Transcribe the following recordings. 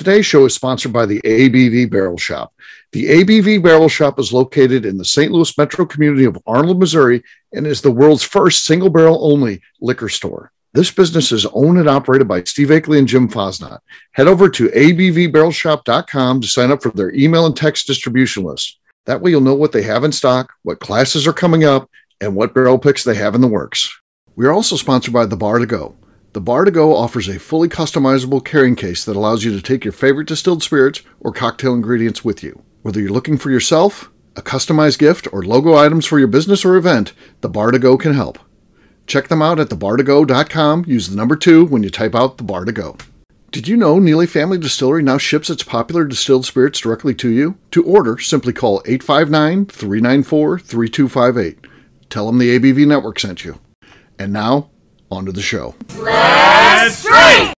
Today's show is sponsored by the ABV Barrel Shop. The ABV Barrel Shop is located in the St. Louis metro community of Arnold, Missouri, and is the world's first single barrel only liquor store. This business is owned and operated by Steve Akeley and Jim Fosnot. Head over to abvbarrelshop.com to sign up for their email and text distribution list. That way you'll know what they have in stock, what classes are coming up, and what barrel picks they have in the works. We are also sponsored by The Bar to Go. The Bar to Go offers a fully customizable carrying case that allows you to take your favorite distilled spirits or cocktail ingredients with you. Whether you're looking for yourself, a customized gift, or logo items for your business or event, The Bar to Go can help. Check them out at thebar2go.com. Use the number 2 when you type out The Bar to Go. Did you know Neely Family Distillery now ships its popular distilled spirits directly to you? To order, simply call 859-394-3258. Tell them the ABV Network sent you. And now, on to the show. Let's drink!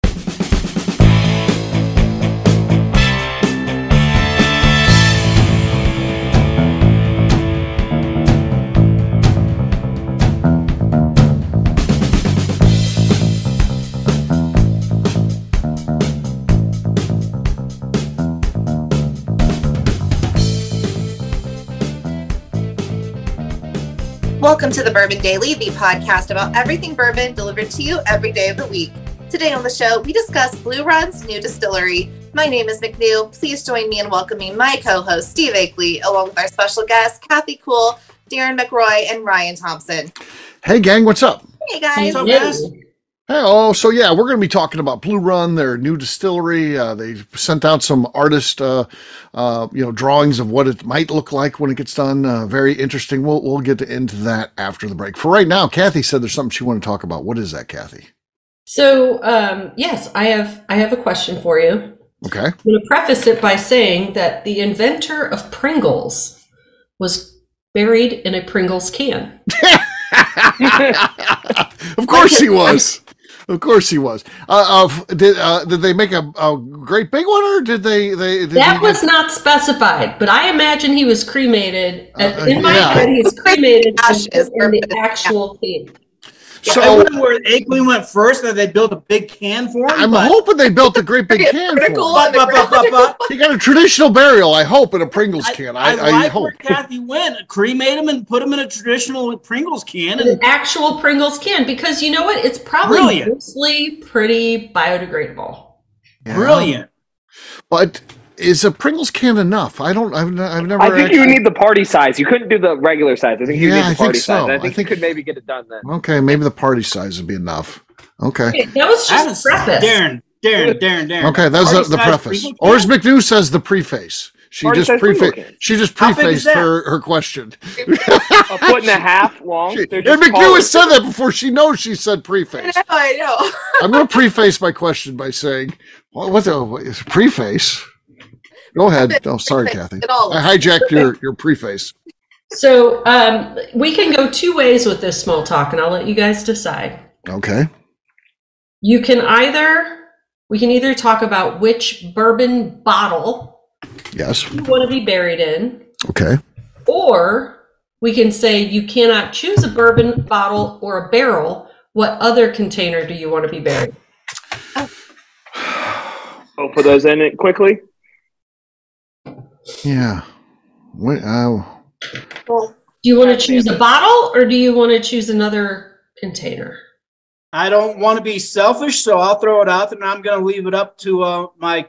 Welcome to the Bourbon Daily, the podcast about everything bourbon delivered to you every day of the week. Today on the show, we discuss Blue Run's new distillery. My name is McNew. Please join me in welcoming my co-host, Steve Akeley, along with our special guests, Kathy Cool, Darren McRoy, and Ryan Thompson. Hey, gang, what's up? Hey, guys. What's up, guys? Hey, so yeah, we're going to be talking about Blue Run, their new distillery. They sent out some artist, drawings of what it might look like when it gets done. Very interesting. We'll get into that after the break. For right now, Kathy said there's something she wanted to talk about. What is that, Kathy? So, yes, I have a question for you. Okay. I'm going to preface it by saying that the inventor of Pringles was buried in a Pringles can. Of course he was. Of course he was. Did they make a great big one, or did they? That was not specified, but I imagine he was cremated. In my head, he's cremated in the actual can. So I wonder where Akeley went first, that they built a big can for him. I'm hoping they built a great big can for him. He got a traditional burial, I hope, in a Pringles can. I hope. Where Kathy went, cremate him and put him in a traditional Pringles can. An actual Pringles can, because you know what? It's probably mostly pretty biodegradable. Yeah. Brilliant. But is a Pringles can enough? I've never. I think you need the party size. You couldn't do the regular size. I think you need the party size. I think you could maybe get it done then. Okay, maybe the party size would be enough. Okay. That was just preface. Darren. Okay, that's the preface. Or as McNew says, the preface. She just prefaced her question. A foot and a half long. And McNew has said that before. She knows she said preface. I know. I'm going to preface my question by saying, what's a preface? Go ahead. Oh, sorry, Kathy. I hijacked your preface. So we can go two ways with this small talk, and I'll let you guys decide. Okay. We can either talk about which bourbon bottle you want to be buried in. Okay. Or we can say you cannot choose a bourbon bottle or a barrel. What other container do you want to be buried? I'll put those in it quickly. Yeah. Do you want to choose a bottle, or do you want to choose another container? I don't want to be selfish, so I'll throw it out there, and I'm going to leave it up to my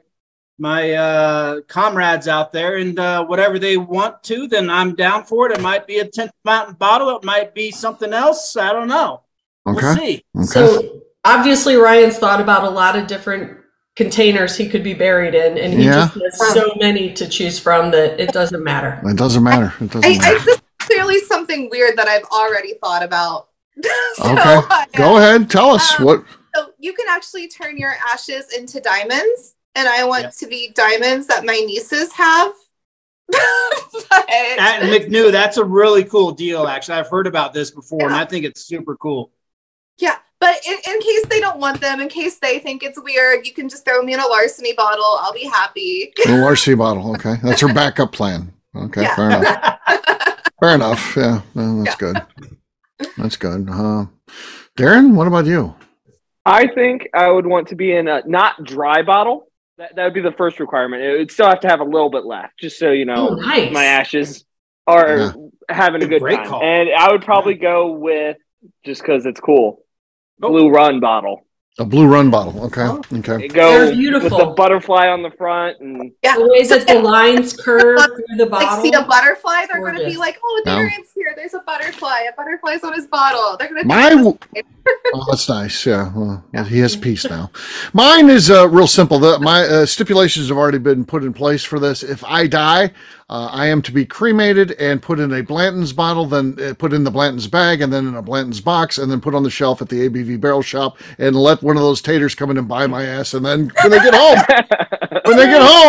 comrades out there, and whatever they want to, then I'm down for it. It might be a 10th Mountain bottle. It might be something else. I don't know. Okay. We'll see. Okay. So obviously Ryan's thought about a lot of different containers he could be buried in, and he just has so many to choose from that it doesn't matter. It doesn't matter. It's clearly something weird that I've already thought about. Okay, go ahead. Tell us what. So you can actually turn your ashes into diamonds, and I want to be diamonds that my nieces have. And McNew, that's a really cool deal. Actually, I've heard about this before, and I think it's super cool. Yeah. But in case they don't want them, in case they think it's weird, you can just throw me in a larceny bottle. I'll be happy. A larceny bottle. Okay. That's her backup plan. Okay. Yeah. Fair enough. Fair enough. Yeah. Well, that's good. That's good. Darren, what about you? I think I would want to be in a not dry bottle, That would be the first requirement. It would still have to have a little bit left, just so you know. Nice. My ashes are having a good time. Call. And I would probably go with, just because it's cool, Blue Run bottle. A Blue Run bottle. Okay. Okay. Go with the butterfly on the front, and the ways that the lines curve through the bottle. Like, see a butterfly, they're going to be like, "Oh, Darren's here. There's a butterfly. A butterfly's on his bottle." They're going to. Oh, that's nice. Yeah. Well, he has peace now. Mine is real simple. My stipulations have already been put in place for this. If I die, I am to be cremated and put in a Blanton's bottle, then put in the Blanton's bag, and then in a Blanton's box, and then put on the shelf at the ABV Barrel Shop, and let one of those taters come in and buy my ass. And then when they get home,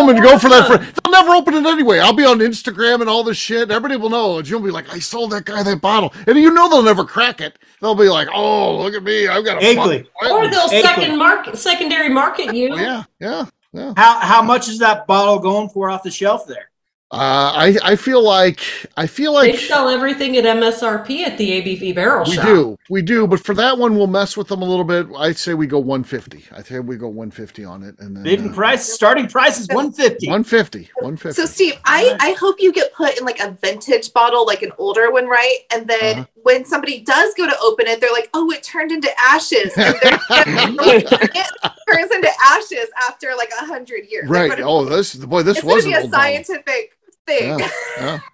and go for that, they'll never open it anyway. I'll be on Instagram and all this shit. Everybody will know. And you'll be like, I sold that guy that bottle, and you know they'll never crack it. They'll be like, oh, look at me, I've got a bottle. Or they'll secondary market you. Yeah. How much is that bottle going for off the shelf there? I feel like they sell everything at MSRP at the ABV Barrel Shop. We do, but for that one we'll mess with them a little bit. I'd say we go 150. I think we go 150 on it, and then starting price is 150. 150. So Steve, I hope you get put in like a vintage bottle, like an older one, right? And then when somebody does go to open it, they're like, "Oh, it turned into ashes." And it turns into ashes after like 100 years. Right. Like, this was a scientific thing.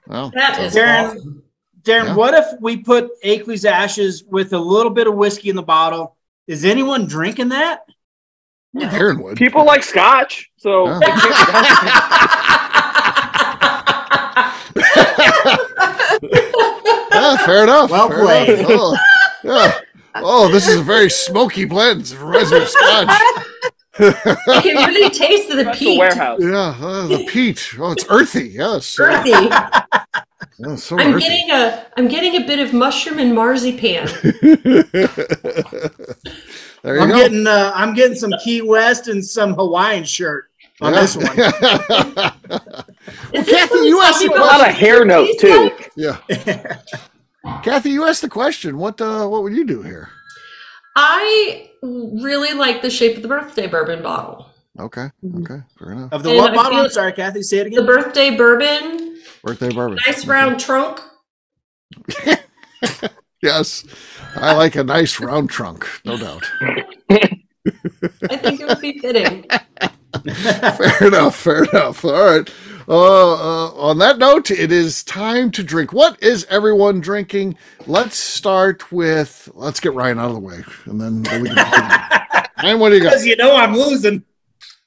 That is awesome. Darren, what if we put Akeley's ashes with a little bit of whiskey in the bottle? Is anyone drinking that? No. Darren would. People like scotch, so. Fair enough. Well played. Oh, this is a very smoky blend. It reminds me of scotch. I can really taste the peat. Warehouse. Yeah, the peat. Oh, it's earthy. Yes. Earthy. Oh, so I'm earthy. getting a bit of mushroom and marzipan. There you go. I'm getting some Key West and some Hawaiian shirt on this one. Well, Kathy, you asked a lot of hair note too. Yeah. Kathy, you asked the question. What would you do here? I really like the shape of the birthday bourbon bottle. Okay. Fair enough. Of the what bottle? I'm sorry, Kathy, say it again. The birthday bourbon. Birthday bourbon. Nice round trunk. Yes. I like a nice round trunk, no doubt. I think it would be fitting. Fair enough. All right. On that note, it is time to drink. What is everyone drinking? Let's get Ryan out of the way, and then we can. Ryan, what do you got? Because I'm losing.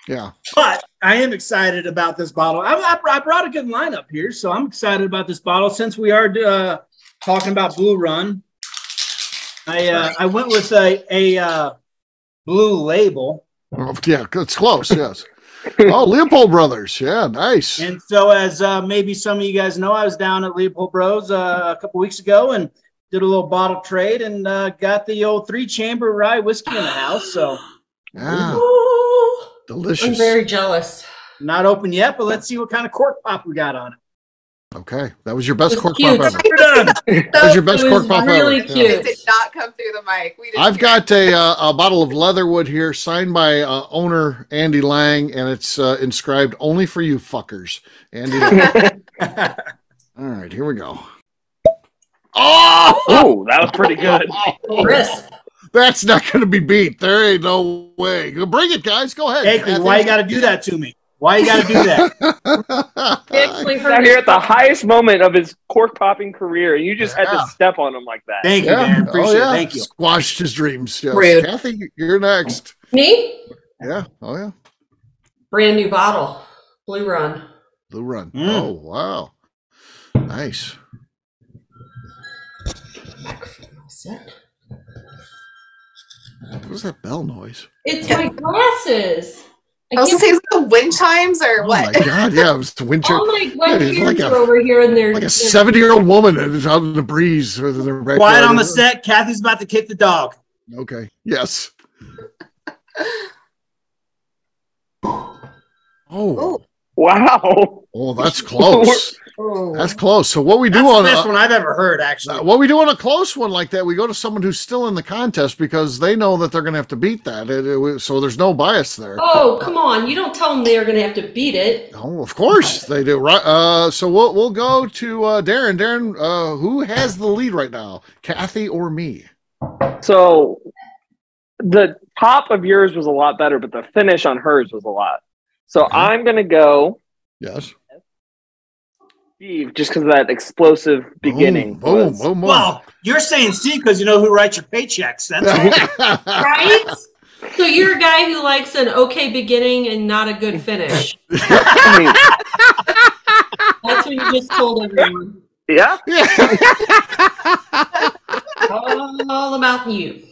Yeah. But I am excited about this bottle. I brought a good lineup here, so I'm excited about this bottle. Since we are talking about Blue Run, I went with a Blue Label. Oh, yeah, it's close. Yes. Oh, Leopold Brothers. Yeah, nice. And so, as maybe some of you guys know, I was down at Leopold Bros a couple weeks ago and did a little bottle trade and got the old 3-chamber rye whiskey in the house. So, delicious. I'm very jealous. Not open yet, but let's see what kind of cork pop we got on it. Okay, that was your best cork cute. pop ever. We're done. That was your best cork pop really ever. Cute. It did not come through the mic. I've got a bottle of Leatherwood here, signed by owner Andy Lang, and it's inscribed "Only for you fuckers." Andy Lang. All right, here we go. Oh, that was pretty good. Crisp. That's not going to be beat. There ain't no way. Bring it, guys. Go ahead. Hey, why you got to do that to me? Why you got to do that? Actually, Out here at the highest moment of his cork popping career, and you just had to step on him like that. Thank you, Darren. Appreciate it. Thank you. Squashed his dreams. Yes. Rude. Kathy, you're next. Me? Yeah. Oh, yeah. Brand new bottle. Blue Run. Blue Run. Oh, wow. Nice. What was that bell noise? It's my glasses. I was saying, is it the wind chimes or what? Oh my God! Yeah, it was the wind chimes. All my kids are over here, and they're like a 70-year-old woman and it's out in the breeze. Quiet on the set. Kathy's about to kick the dog. Okay. Yes. Oh. Wow. Oh, that's close. That's close. So what we do on the best one I've ever heard, actually. What we do on a close one like that, we go to someone who's still in the contest because they know that they're going to have to beat that. So there's no bias there. Oh, come on! You don't tell them they are going to have to beat it. Oh, of course they do. Right. So we'll go to Darren. Darren, who has the lead right now, Kathy or me? So the top of yours was a lot better, but the finish on hers was a lot. So okay. I'm going to go. Yes. Steve, just because of that explosive beginning. Boom. Well, you're saying Steve because you know who writes your paychecks. That's right? So you're a guy who likes an okay beginning and not a good finish. That's what you just told everyone. Yeah. All about you.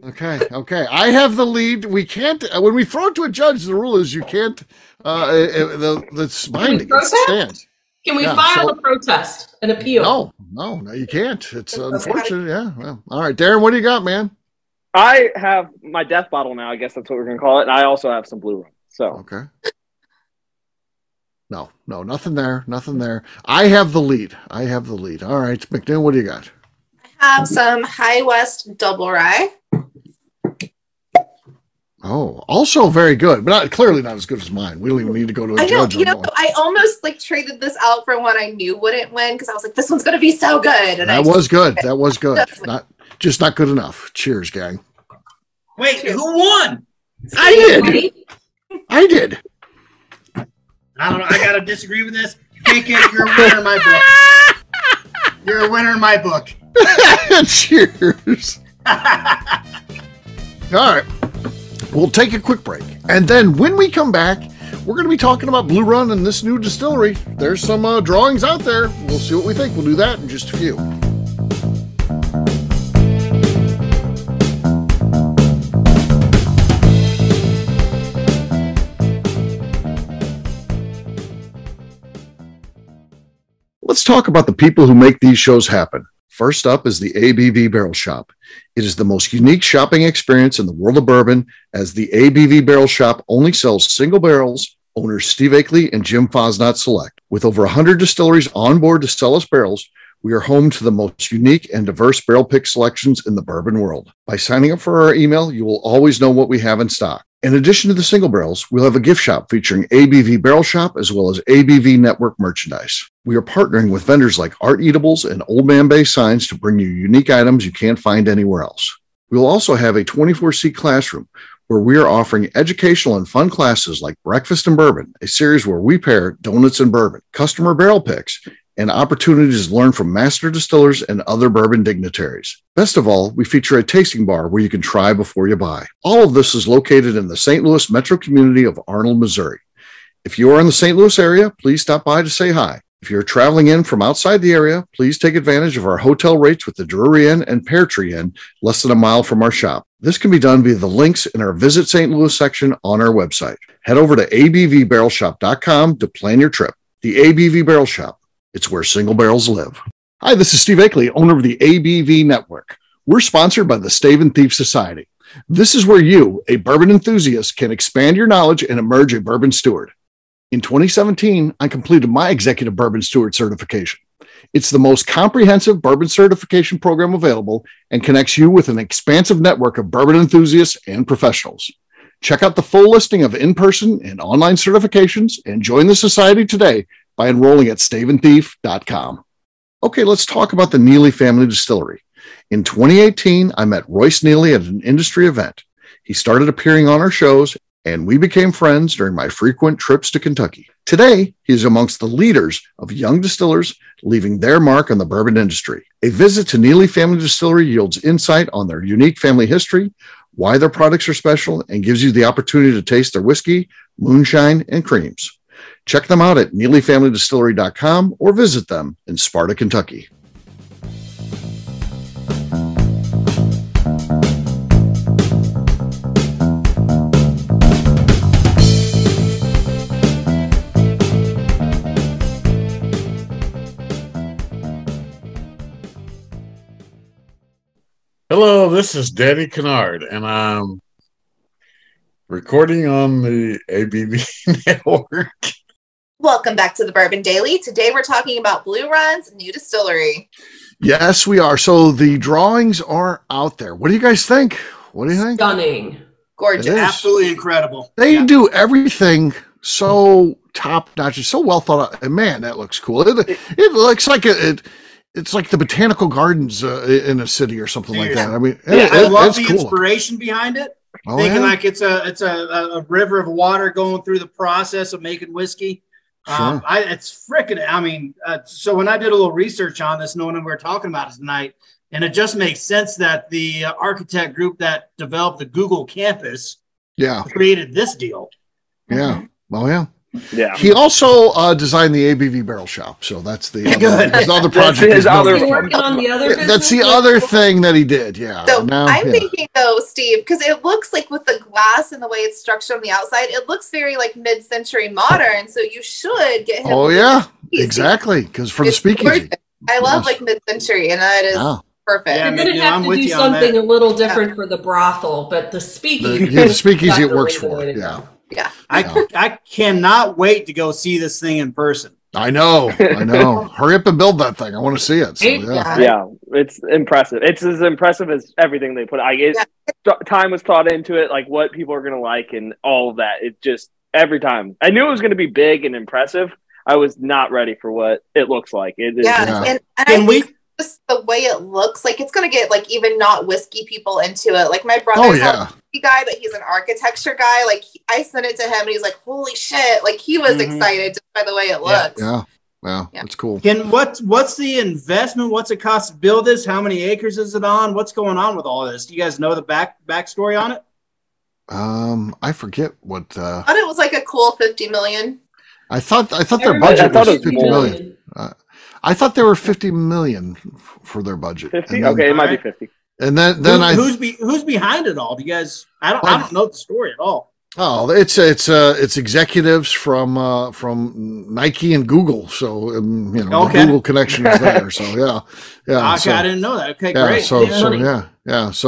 Okay. I have the lead. We can't, when we throw it to a judge, the rule is you can't, that's binding. It stands. Can we file a protest, an appeal? No, you can't. It's unfortunate. Yeah. Well, all right, Darren, what do you got, man? I have my death bottle now. I guess that's what we're going to call it. And I also have some blue rum. So okay. No, nothing there. I have the lead. All right, McNew, what do you got? I have some High West Double Rye. Oh, also very good, but clearly not as good as mine. We don't even need to go to a judge. I almost traded this out for one I knew wouldn't win because I was like, this one's going to be so good. And that was good. Not good enough. Cheers, gang. Wait, who won? I did. I don't know. I got to disagree with this. KK, you're a winner in my book. You're a winner in my book. Cheers. All right. We'll take a quick break. And then when we come back, we're going to be talking about Blue Run and this new distillery. There's some drawings out there. We'll see what we think. We'll do that in just a few. Let's talk about the people who make these shows happen. First up is the ABV Barrel Shop. It is the most unique shopping experience in the world of bourbon, as the ABV Barrel Shop only sells single barrels. Owners Steve Akeley and Jim Fosnot select. With over 100 distilleries on board to sell us barrels, we are home to the most unique and diverse barrel pick selections in the bourbon world. By signing up for our email, you will always know what we have in stock. In addition to the single barrels, we'll have a gift shop featuring ABV Barrel Shop as well as ABV Network merchandise. We are partnering with vendors like Art Eatables and Old Man Bay Signs to bring you unique items you can't find anywhere else. We will also have a 24-seat classroom where we are offering educational and fun classes like Breakfast and Bourbon, a series where we pair donuts and bourbon, customer barrel picks, and opportunities to learn from master distillers and other bourbon dignitaries. Best of all, we feature a tasting bar where you can try before you buy. All of this is located in the St. Louis metro community of Arnold, Missouri. If you are in the St. Louis area, please stop by to say hi. If you're traveling in from outside the area, please take advantage of our hotel rates with the Drury Inn and Pear Tree Inn, less than a mile from our shop. This can be done via the links in our Visit St. Louis section on our website. Head over to abvbarrelshop.com to plan your trip. The ABV Barrel Shop. It's where single barrels live. Hi, this is Steve Akeley, owner of the ABV Network. We're sponsored by the Stave and Thief Society. This is where you, a bourbon enthusiast, can expand your knowledge and emerge a bourbon steward. In 2017, I completed my Executive Bourbon Steward certification. It's the most comprehensive bourbon certification program available and connects you with an expansive network of bourbon enthusiasts and professionals. Check out the full listing of in-person and online certifications and join the society today by enrolling at staveandthief.com. Okay, let's talk about the Neely Family Distillery. In 2018, I met Royce Neely at an industry event. He started appearing on our shows, and we became friends during my frequent trips to Kentucky. Today, he is amongst the leaders of young distillers leaving their mark on the bourbon industry. A visit to Neely Family Distillery yields insight on their unique family history, why their products are special, and gives you the opportunity to taste their whiskey, moonshine, and creams. Check them out at NeelyFamilyDistillery.com or visit them in Sparta, Kentucky. Hello, this is Danny Kennard, and I'm recording on the ABV Network. Welcome back to the Bourbon Daily. Today we're talking about Blue Run's new distillery. Yes, we are. So the drawings are out there. What do you guys think? What do you think? Stunning. Gorgeous. Absolutely incredible. They do everything so top notch. It's so well thought out. And man, that looks cool. It looks like it's like the botanical gardens in a city or something like that. I mean, I love the cool. Inspiration behind it. Thinking like it's a river of water going through the process of making whiskey. Sure. It's freaking. I mean, so when I did a little research on this, knowing what we're talking about tonight, and it just makes sense that the architect group that developed the Google campus, created this deal. Yeah. Oh yeah. Yeah. He also designed the ABV Barrel Shop, so that's the other project. His other working on the other business? That's the other thing that he did. Yeah. So I'm thinking though, Steve, because it looks like with the glass and the way it's structured on the outside, it looks very like mid-century modern. So you should get him. Oh yeah, exactly. Because for the speakeasy, I love like mid-century, and that is perfect. You're going to have to do something a little different for the brothel, but the speakeasy, the speakeasy it works for. Yeah. Yeah. I cannot wait to go see this thing in person. I know. Hurry up and build that thing. I want to see it. So, yeah, it's impressive. It's as impressive as everything they put. Time was thought into it, like what people are going to like and all of that. It just, every time. I knew it was going to be big and impressive. I was not ready for what it looks like. It is. And I think just the way it looks, like it's going to get like even not whiskey people into it. Like my brother's not a whiskey guy, but he's an architecture guy. Like I sent it to him and he's like, holy shit. Like he was excited just by the way it looks. Yeah. That's cool. What's the investment? What's it cost to build this? How many acres is it on? What's going on with all this? Do you guys know the backstory on it? I forget what. I thought it was like a cool 50 million. I thought their budget was 50 million. I thought they were 50 million for their budget. 50? Okay, it might be 50. And then who's behind it all? Do you guys? I don't know the story at all. Oh, it's executives from Nike and Google. So the Google connection is there. So yeah. Okay, I didn't know that. Okay, great. So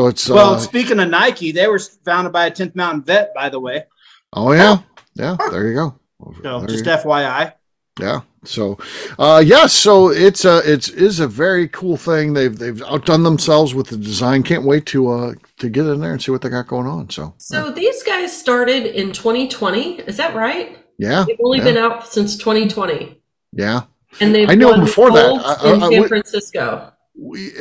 it's speaking of Nike, they were founded by a 10th Mountain vet, by the way. Oh yeah. There you go. So just FYI. Yeah. So, so it's a very cool thing. They've outdone themselves with the design. Can't wait to get in there and see what they got going on. So these guys started in 2020. Is that right? Yeah. They've only been out since 2020 Yeah. And I knew them before that in San Francisco.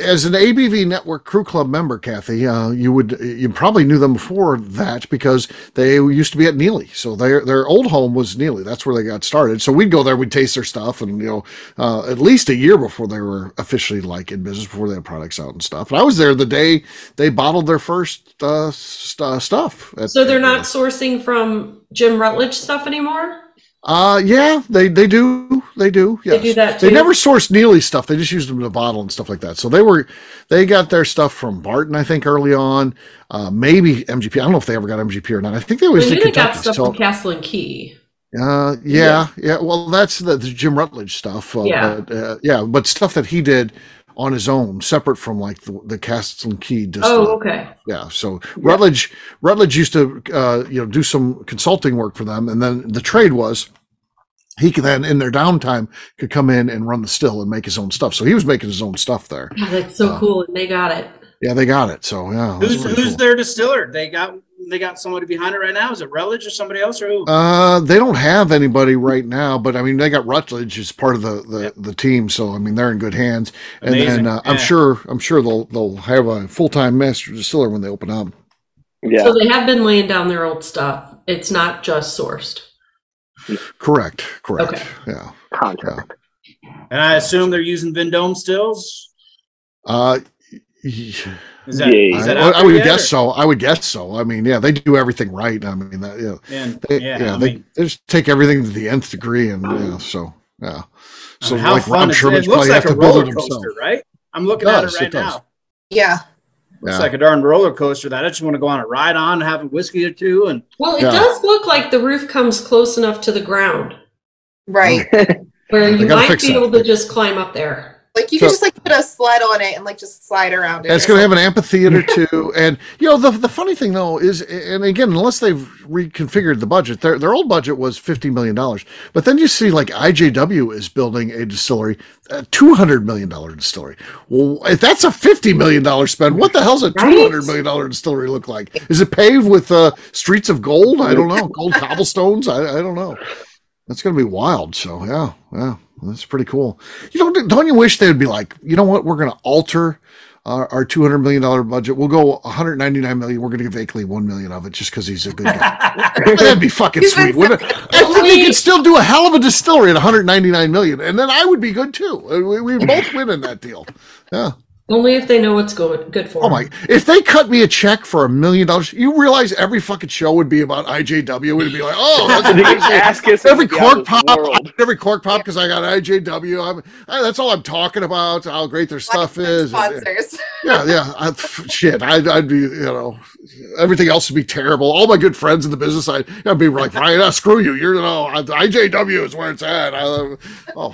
As an ABV Network Crew Club member, Kathy, you probably knew them before that because they used to be at Neely. So their old home was Neely. That's where they got started. So we'd go there, we'd taste their stuff, and at least a year before they were officially like in business, before they had products out and stuff. And I was there the day they bottled their first stuff. So they're not sourcing from Jim Rutledge stuff anymore? Yeah, they do. They do. Yes. They do that too. They never sourced Neely stuff. They just used them to bottle and stuff like that. So they got their stuff from Barton, I think, early on. Maybe MGP. I don't know if they ever got MGP or not. I think they always did Kentucky. Got stuff from Castle and Key. Yeah. Well, that's the Jim Rutledge stuff. But stuff that he did on his own, separate from like the Castle and Key distillery. Oh, okay. Yeah. So Rutledge used to do some consulting work for them, and then the trade was he could then in their downtime could come in and run the still and make his own stuff. So he was making his own stuff there. Yeah, that's so cool, and they got it. Yeah, they got it. So yeah. Who's their distiller? They got somebody behind it right now. Is it Rutledge or somebody else or who? They don't have anybody right now, but I mean they got Rutledge as part of the team, so I mean they're in good hands. Amazing. And then I'm sure they'll have a full-time master distiller when they open up. Yeah. So they have been laying down their old stuff. It's not just sourced. Correct. Okay. Yeah. Contract. And I assume they're using Vendome stills. Is that I would guess so. I would guess so. I mean, yeah, they do everything right. I mean, they just take everything to the nth degree, and so. So how like fun I'm sure it looks like a roller coaster, right? I'm looking at it right now. Yeah. Looks like a darn roller coaster that I just want to go on a ride on, have a whiskey or two, and it does look like the roof comes close enough to the ground, right? Where you might be able to just climb up there. Like you could just like put a sled on it and like just slide around it. It's going to have an amphitheater too. And the funny thing though is, and again, unless they've reconfigured the budget, their old budget was $50 million. But then you see like IJW is building a distillery, a $200 million distillery. Well, if that's a $50 million spend, what the hell's a $200 million distillery look like? Is it paved with streets of gold? I don't know. Gold cobblestones? I don't know. That's going to be wild. So yeah. That's pretty cool. Don't you wish they would be like, you know what? We're going to alter our $200 million budget. We'll go $199 million. We're going to give Akeley $1 million of it just because he's a good guy. That'd be fucking sweet, wouldn't it? I think we could still do a hell of a distillery at $199 million, and then I would be good too. We would both win in that deal. Yeah. Only if they know what's good for them. If they cut me a check for $1 million, you realize every fucking show would be about IJW. It'd be like, every cork pop because I got IJW. That's all I'm talking about. How great their stuff is. Sponsors. Yeah. I'd be, everything else would be terrible. All my good friends in the business, I'd be like, Ryan, screw you. IJW is where it's at.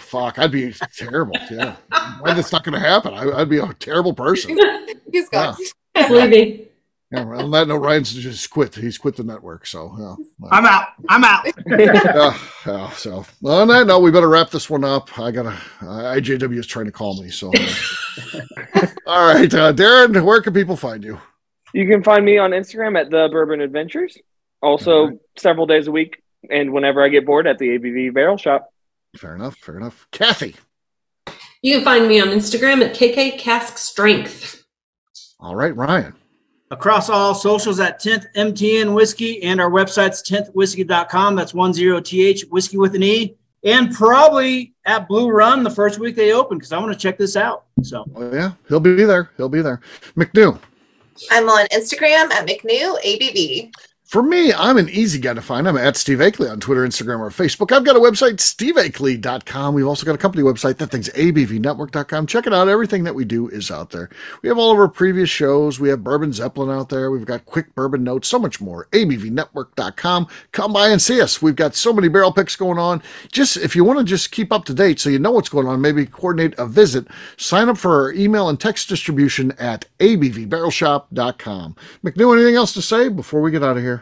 Fuck. I'd be terrible. Yeah. That's not going to happen. I'd be a terrible person. He's gone. Leaving. Yeah, well, on that note, Ryan's just quit. He's quit the network. So I'm out. So on that note, we better wrap this one up. IJW is trying to call me. So all right, Darren, where can people find you? You can find me on Instagram at the Bourbon Adventures. Also, several days a week, and whenever I get bored, at the ABV Barrel Shop. Fair enough. Kathy. You can find me on Instagram at KK Cask Strength. All right, Ryan. Across all socials at 10th MTN Whiskey, and our website's 10thwhiskey.com. That's 10th whiskey with an E. And probably at Blue Run the first week they open, because I want to check this out. So yeah, he'll be there. McNew. I'm on Instagram at McNew ABV. For me, I'm an easy guy to find. I'm at Steve Akeley on Twitter, Instagram, or Facebook. I've got a website, steveakeley.com. We've also got a company website. That thing's abvnetwork.com. Check it out. Everything that we do is out there. We have all of our previous shows. We have Bourbon Zeppelin out there. We've got quick bourbon notes, so much more. abvnetwork.com. Come by and see us. We've got so many barrel picks going on. Just if you want to just keep up to date so you know what's going on, maybe coordinate a visit, sign up for our email and text distribution at abvbarrelshop.com. McNew, anything else to say before we get out of here?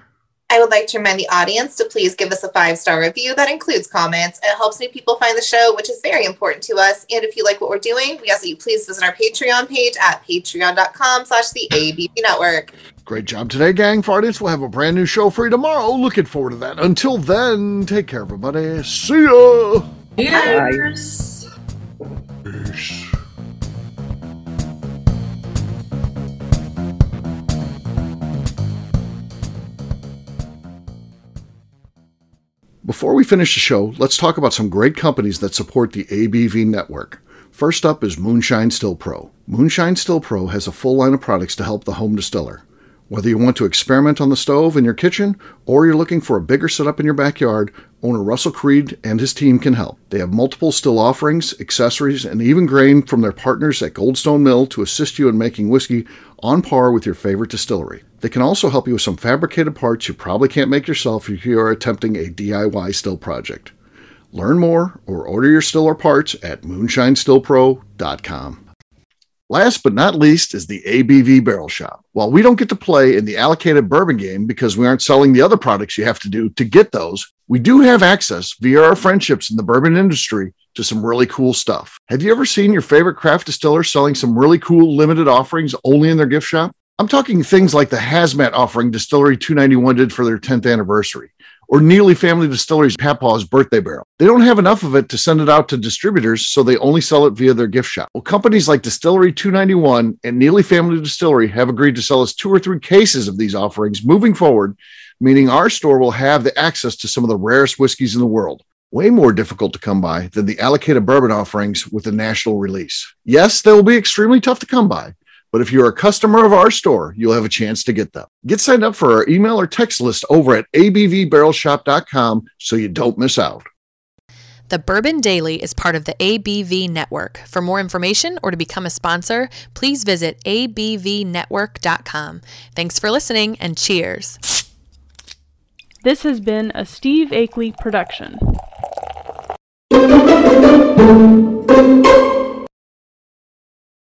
I would like to remind the audience to please give us a 5-star review. That includes comments. It helps new people find the show, which is very important to us. And if you like what we're doing, we ask that you please visit our Patreon page at patreon.com/the ABV Network. Great job today, gang. For audience, we'll have a brand new show for you tomorrow. Looking forward to that. Until then, take care, everybody. See ya. Cheers. Peace. Before we finish the show, let's talk about some great companies that support the ABV network. First up is Moonshine Still Pro. Moonshine Still Pro has a full line of products to help the home distiller. Whether you want to experiment on the stove in your kitchen or you're looking for a bigger setup in your backyard, owner Russell Creed and his team can help. They have multiple still offerings, accessories, and even grain from their partners at Goldstone Mill to assist you in making whiskey on par with your favorite distillery. They can also help you with some fabricated parts you probably can't make yourself if you are attempting a DIY still project. Learn more or order your still or parts at moonshinestillpro.com. Last but not least is the ABV Barrel Shop. While we don't get to play in the allocated bourbon game because we aren't selling the other products you have to do to get those, we do have access via our friendships in the bourbon industry to some really cool stuff. Have you ever seen your favorite craft distiller selling some really cool limited offerings only in their gift shop? I'm talking things like the Hazmat offering Distillery 291 did for their 10th anniversary, or Neely Family Distillery's Papaw's birthday barrel. They don't have enough of it to send it out to distributors, so they only sell it via their gift shop. Well, companies like Distillery 291 and Neely Family Distillery have agreed to sell us 2 or 3 cases of these offerings moving forward, meaning our store will have the access to some of the rarest whiskeys in the world. Way more difficult to come by than the allocated bourbon offerings with a national release. Yes, they will be extremely tough to come by, but if you're a customer of our store, you'll have a chance to get them. Get signed up for our email or text list over at abvbarrelshop.com so you don't miss out. The Bourbon Daily is part of the ABV Network. For more information or to become a sponsor, please visit abvnetwork.com. Thanks for listening and cheers. This has been a Steve Akeley production.